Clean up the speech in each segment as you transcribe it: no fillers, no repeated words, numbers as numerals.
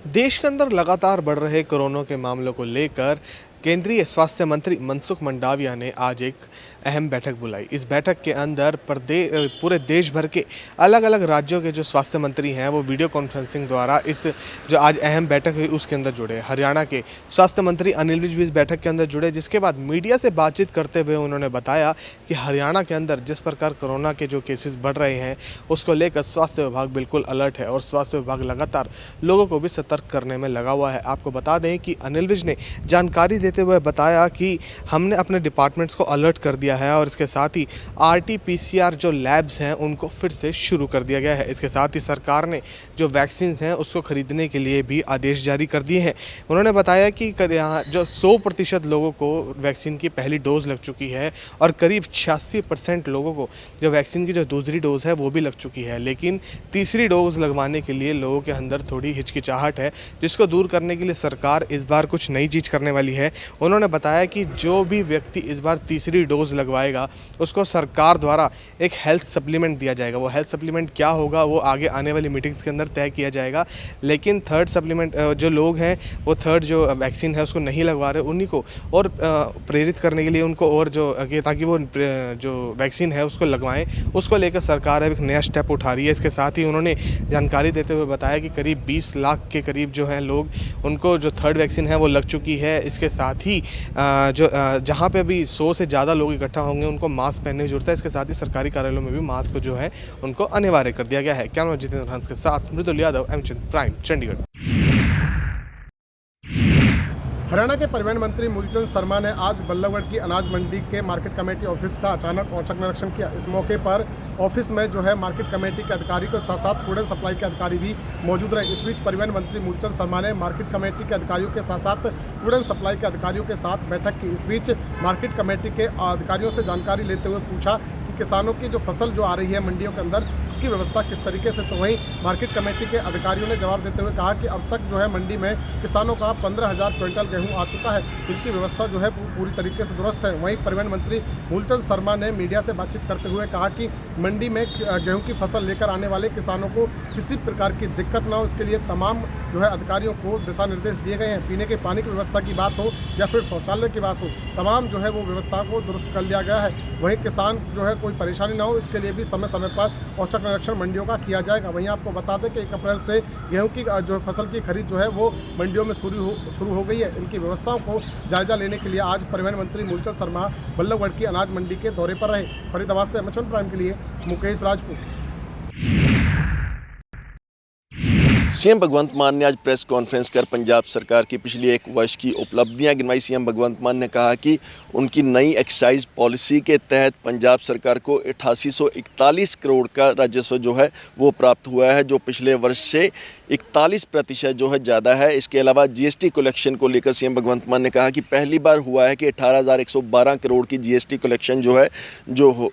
देश के अंदर लगातार बढ़ रहे कोरोना के मामलों को लेकर केंद्रीय स्वास्थ्य मंत्री मनसुख मंडाविया ने आज एक अहम बैठक बुलाई। इस बैठक के अंदर पूरे देश भर के अलग अलग राज्यों के जो स्वास्थ्य मंत्री हैं वो वीडियो कॉन्फ्रेंसिंग द्वारा इस जो आज अहम बैठक हुई उसके अंदर जुड़े। हरियाणा के स्वास्थ्य मंत्री अनिल विज भी इस बैठक के अंदर जुड़े, जिसके बाद मीडिया से बातचीत करते हुए उन्होंने बताया कि हरियाणा के अंदर जिस प्रकार कोरोना के जो केसेस बढ़ रहे हैं उसको लेकर स्वास्थ्य विभाग बिल्कुल अलर्ट है और स्वास्थ्य विभाग लगातार लोगों को भी सतर्क करने में लगा हुआ है। आपको बता दें कि अनिल विज ने जानकारी देते हुए बताया कि हमने अपने डिपार्टमेंट्स को अलर्ट कर दिया है और इसके साथ ही RT-PCR जो लैब्स हैं उनको फिर से शुरू कर दिया गया है। इसके साथ ही सरकार ने जो वैक्सीन हैं उसको खरीदने के लिए भी आदेश जारी कर दिए हैं। उन्होंने बताया कि यहाँ जो 100% लोगों को वैक्सीन की पहली डोज लग चुकी है और करीब 86% लोगों को जो वैक्सीन की जो दूसरी डोज है वो भी लग चुकी है, लेकिन तीसरी डोज लगवाने के लिए लोगों के अंदर थोड़ी हिचकिचाहट है, जिसको दूर करने के लिए सरकार इस बार कुछ नई चीज़ करने वाली है। उन्होंने बताया कि जो भी व्यक्ति इस बार तीसरी डोज लगवाएगा उसको सरकार द्वारा एक हेल्थ सप्लीमेंट दिया जाएगा। वो हेल्थ सप्लीमेंट क्या होगा वो आगे आने वाली मीटिंग्स के अंदर तय किया जाएगा, लेकिन थर्ड सप्लीमेंट जो लोग हैं वो थर्ड जो वैक्सीन है उसको नहीं लगवा रहे, उन्हीं को और प्रेरित करने के लिए उनको और जो ताकि वो जो वैक्सीन है उसको लगवाएं, उसको लेकर सरकार अब एक नया स्टेप उठा रही है। इसके साथ ही उन्होंने जानकारी देते हुए बताया कि करीब 20 लाख के करीब जो हैं लोग उनको जो थर्ड वैक्सीन है वो लग चुकी है। इसके साथ ही जहाँ पे अभी 100 से ज़्यादा लोग इकट्ठा होंगे उनको मास्क पहनने की जरूरत है। इसके साथ ही सरकारी कार्यालयों में भी मास्क जो है उनको अनिवार्य कर दिया गया है। कैमरा जितेंद्र हंस के साथ मृदुल यादव, एमचन प्राइम, चंडीगढ़। हरियाणा के परिवहन मंत्री मूलचंद शर्मा ने आज बल्लभगढ़ की अनाज मंडी के मार्केट कमेटी ऑफिस का अचानक औचक निरीक्षण किया। इस मौके पर ऑफिस में जो है मार्केट कमेटी के अधिकारी के साथ साथ फूड एंड सप्लाई के अधिकारी भी मौजूद रहे। इस बीच परिवहन मंत्री मूलचंद शर्मा ने मार्केट कमेटी के अधिकारियों के साथ साथ फूड एंड सप्लाई के अधिकारियों के साथ बैठक की। इस बीच मार्केट कमेटी के अधिकारियों से जानकारी लेते हुए पूछा कि किसानों की जो फसल जो आ रही है मंडियों के अंदर उसकी व्यवस्था किस तरीके से। तो वहीं मार्केट कमेटी के अधिकारियों ने जवाब देते हुए कहा कि अब तक जो है मंडी में किसानों का 15,000 क्विंटल गेहूं आ चुका है, इनकी व्यवस्था जो है पूरी तरीके से दुरुस्त है। वहीं परिवहन मंत्री मूलचंद शर्मा ने मीडिया से बातचीत करते हुए कहा कि मंडी में गेहूं की फसल लेकर आने वाले किसानों को किसी प्रकार की दिक्कत ना हो, इसके लिए तमाम जो है अधिकारियों को दिशा निर्देश दिए गए हैं। पीने के पानी की व्यवस्था की बात हो या फिर शौचालय की बात हो, तमाम जो है वो व्यवस्था को दुरुस्त कर लिया गया है। वहीं किसान जो है कोई परेशानी ना हो इसके लिए भी समय समय पर औचक निरीक्षण मंडियों का किया जाएगा। वहीं आपको बता दें कि 1 अप्रैल से गेहूं की जो फसल की खरीद जो है वो मंडियों में शुरू हो गई है। इनकी व्यवस्थाओं को जायजा लेने के लिए आज परिवहन मंत्री मूलचंद शर्मा बल्लभगढ़ की अनाज मंडी के दौरे पर रहे। फरीदाबाद से एमएचएन प्राइम के लिए मुकेश राजपूत। सीएम भगवंत मान ने आज प्रेस कॉन्फ्रेंस कर पंजाब सरकार की पिछले 1 वर्ष की उपलब्धियां गिनवाई। सीएम भगवंत मान ने कहा कि उनकी नई एक्साइज पॉलिसी के तहत पंजाब सरकार को 8841 करोड़ का राजस्व जो है वो प्राप्त हुआ है, जो पिछले वर्ष से 41% जो है ज़्यादा है। इसके अलावा जीएसटी कलेक्शन को लेकर सीएम भगवंत मान ने कहा कि पहली बार हुआ है कि 18,112 करोड़ की जीएसटी कलेक्शन जो है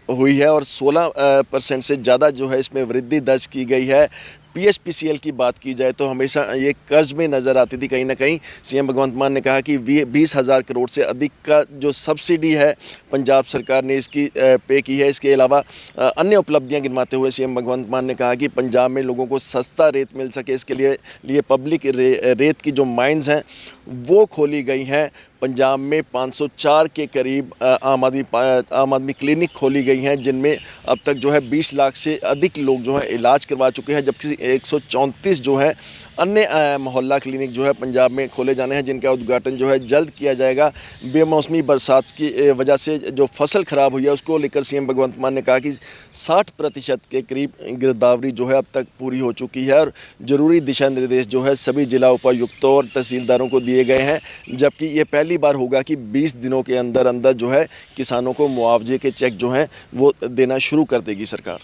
हुई है और 16% से ज़्यादा जो है इसमें वृद्धि दर्ज की गई है। PSPCL की बात की जाए तो हमेशा ये कर्ज में नज़र आती थी कहीं ना कहीं। सीएम भगवंत मान ने कहा कि 20,000 करोड़ से अधिक का जो सब्सिडी है पंजाब सरकार ने इसकी पे की है। इसके अलावा अन्य उपलब्धियां गिनवाते हुए सीएम भगवंत मान ने कहा कि पंजाब में लोगों को सस्ता रेत मिल सके इसके लिए पब्लिक रेत की जो माइंस हैं वो खोली गई हैं। पंजाब में 504 के करीब आम आदमी क्लिनिक खोली गई हैं, जिनमें अब तक जो है 20 लाख से अधिक लोग जो है इलाज करवा चुके हैं, जबकि 134 जो है अन्य मोहल्ला क्लिनिक जो है पंजाब में खोले जाने हैं, जिनका उद्घाटन जो है जल्द किया जाएगा। बेमौसमी बरसात की वजह से जो फसल ख़राब हुई है उसको लेकर सीएम भगवंत मान ने कहा कि 60% के करीब गिरदावरी जो है अब तक पूरी हो चुकी है और ज़रूरी दिशा निर्देश जो है सभी जिला उपायुक्तों और तहसीलदारों को दिए गए हैं, जबकि ये पहली बार होगा कि 20 दिनों के अंदर अंदर जो है किसानों को मुआवजे के चेक जो हैं वो देना शुरू कर देगी सरकार।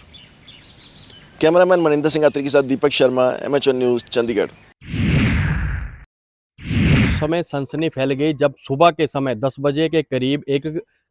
कैमरामैन मनिंदर सिंह अत्री के साथ दीपक शर्मा, एमएचएन न्यूज़, चंडीगढ़। समय सनसनी फैल गई जब सुबह के समय 10 बजे के करीब एक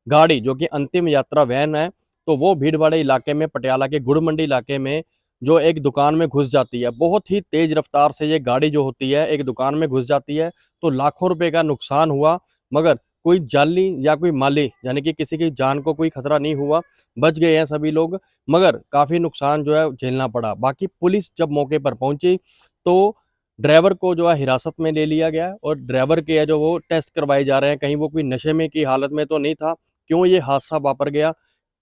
गाड़ी जो कि अंतिम यात्रा वैन है तो वो भीड़वाड़े इलाके में पटियाला के गुड़ मंडी इलाके में जो एक दुकान में घुस जाती है। बहुत ही तेज रफ्तार से ये गाड़ी जो होती है एक दुकान में घुस जाती है तो लाखों रुपए का नुकसान हुआ, मगर कोई जाली या कोई माली यानी कि किसी की जान को कोई खतरा नहीं हुआ, बच गए हैं सभी लोग, मगर काफ़ी नुकसान जो है झेलना पड़ा। बाकी पुलिस जब मौके पर पहुंची तो ड्राइवर को जो है हिरासत में ले लिया गया है और ड्राइवर के जो वो टेस्ट करवाए जा रहे हैं, कहीं वो कोई नशे में की हालत में तो नहीं था। क्यों ये हादसा वापर गया,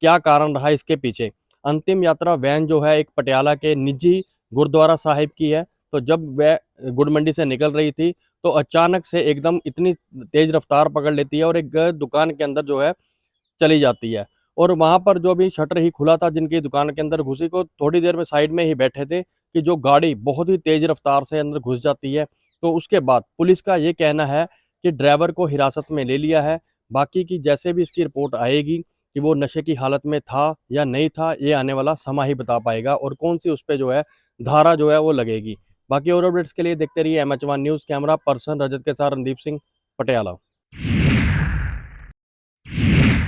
क्या कारण रहा इसके पीछे। अंतिम यात्रा वैन जो है एक पटियाला के निजी गुरुद्वारा साहिब की है। तो जब वह गुड़ मंडी से निकल रही थी तो अचानक से एकदम इतनी तेज रफ्तार पकड़ लेती है और एक दुकान के अंदर जो है चली जाती है। और वहाँ पर जो भी शटर ही खुला था जिनकी दुकान के अंदर घुसी, को थोड़ी देर में साइड में ही बैठे थे कि जो गाड़ी बहुत ही तेज रफ्तार से अंदर घुस जाती है। तो उसके बाद पुलिस का ये कहना है कि ड्राइवर को हिरासत में ले लिया है। बाकी की जैसे भी इसकी रिपोर्ट आएगी कि वो नशे की हालत में था या नहीं था, ये आने वाला समय ही बता पाएगा और कौन सी उस पे जो है धारा जो है वो लगेगी। बाकी और अपडेट्स के लिए देखते रहिए MH1 न्यूज़। कैमरा पर्सन रजत के साथ रणदीप सिंह, पटियाला।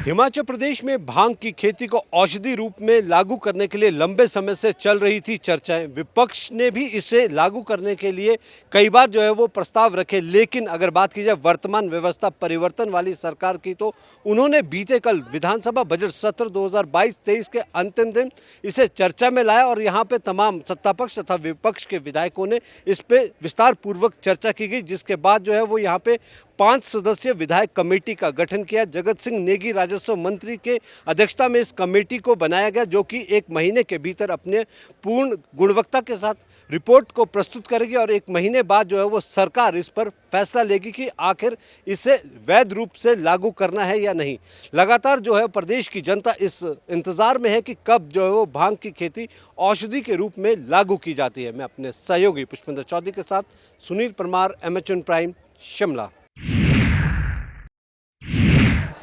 हिमाचल प्रदेश में भांग की खेती को औषधि रूप में लागू करने के लिए लंबे समय से चल रही थी चर्चाएं। विपक्ष ने भी इसे लागू करने के लिए कई बार जो है वो प्रस्ताव रखे, लेकिन अगर बात की जाए वर्तमान व्यवस्था परिवर्तन वाली सरकार की, तो उन्होंने बीते कल विधानसभा बजट सत्र 2022-23 के अंतिम दिन इसे चर्चा में लाया और यहाँ पे तमाम सत्तापक्ष तथा विपक्ष के विधायकों ने इस पे विस्तार पूर्वक चर्चा की गई, जिसके बाद जो है वो यहाँ पे 5 सदस्यीय विधायक कमेटी का गठन किया। जगत सिंह नेगी राजस्व मंत्री के अध्यक्षता में इस कमेटी को बनाया गया, जो कि 1 महीने के भीतर अपने पूर्ण गुणवत्ता के साथ रिपोर्ट को प्रस्तुत करेगी और 1 महीने बाद जो है वो सरकार इस पर फैसला लेगी कि आखिर इसे वैध रूप से लागू करना है या नहीं। लगातार जो है प्रदेश की जनता इस इंतजार में है कि कब जो है वो भांग की खेती औषधि के रूप में लागू की जाती है। मैं अपने सहयोगी पुष्पेंद्र चौधरी के साथ सुनील परमार, MH1 प्राइम, शिमला।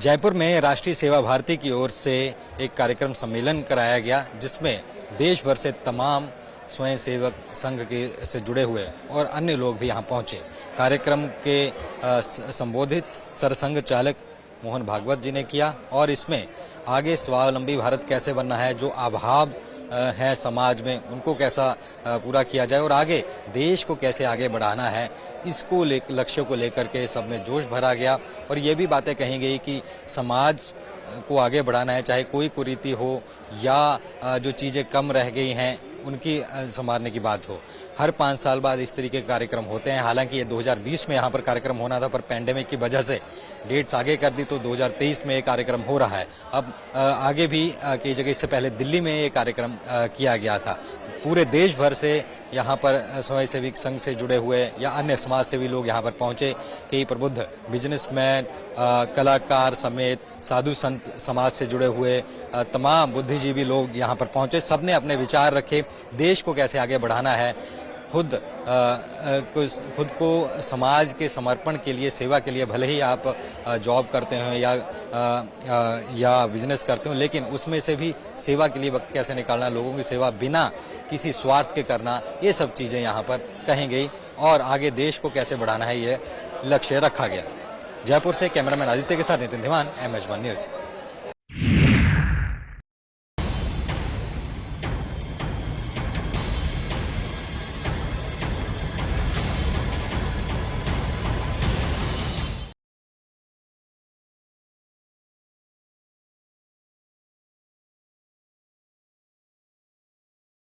जयपुर में राष्ट्रीय सेवा भारती की ओर से एक कार्यक्रम सम्मेलन कराया गया, जिसमें देश भर से तमाम स्वयं सेवक संघ के से जुड़े हुए और अन्य लोग भी यहाँ पहुँचे। कार्यक्रम के संबोधित सरसंघ चालक मोहन भागवत जी ने किया और इसमें आगे स्वावलंबी भारत कैसे बनना है, जो अभाव है समाज में उनको कैसा पूरा किया जाए और आगे देश को कैसे आगे बढ़ाना है, इसको लक्ष्य को लेकर के सब में जोश भरा गया। और ये भी बातें कही गई कि समाज को आगे बढ़ाना है, चाहे कोई कुरीति हो या जो चीज़ें कम रह गई हैं उनकी संवारने की बात हो। हर 5 साल बाद इस तरीके के कार्यक्रम होते हैं। हालांकि ये 2020 में यहाँ पर कार्यक्रम होना था, पर पैंडेमिक की वजह से डेट्स आगे कर दी, तो 2023 में ये कार्यक्रम हो रहा है। अब आगे भी कई जगह, इससे पहले दिल्ली में ये कार्यक्रम किया गया था। पूरे देश भर से यहाँ पर स्वयं सेविक संघ से जुड़े हुए या अन्य समाज सेवी लोग यहाँ पर पहुँचे। कई प्रबुद्ध बिजनेसमैन, कलाकार समेत साधु संत को से जुड़े हुए तमाम बुद्धिजीवी लोग यहाँ पर पहुँचे। सबने अपने विचार रखे, देश को कैसे आगे बढ़ाना है, खुद को समाज के समर्पण के लिए, सेवा के लिए, भले ही आप जॉब करते हो या बिजनेस करते हो, लेकिन उसमें से भी सेवा के लिए वक्त कैसे निकालना, लोगों की सेवा बिना किसी स्वार्थ के करना, ये सब चीज़ें यहाँ पर कही गई और आगे देश को कैसे बढ़ाना है, ये लक्ष्य रखा गया। जयपुर से कैमरामैन आदित्य के साथ नितिन धीमान, MH1 न्यूज़।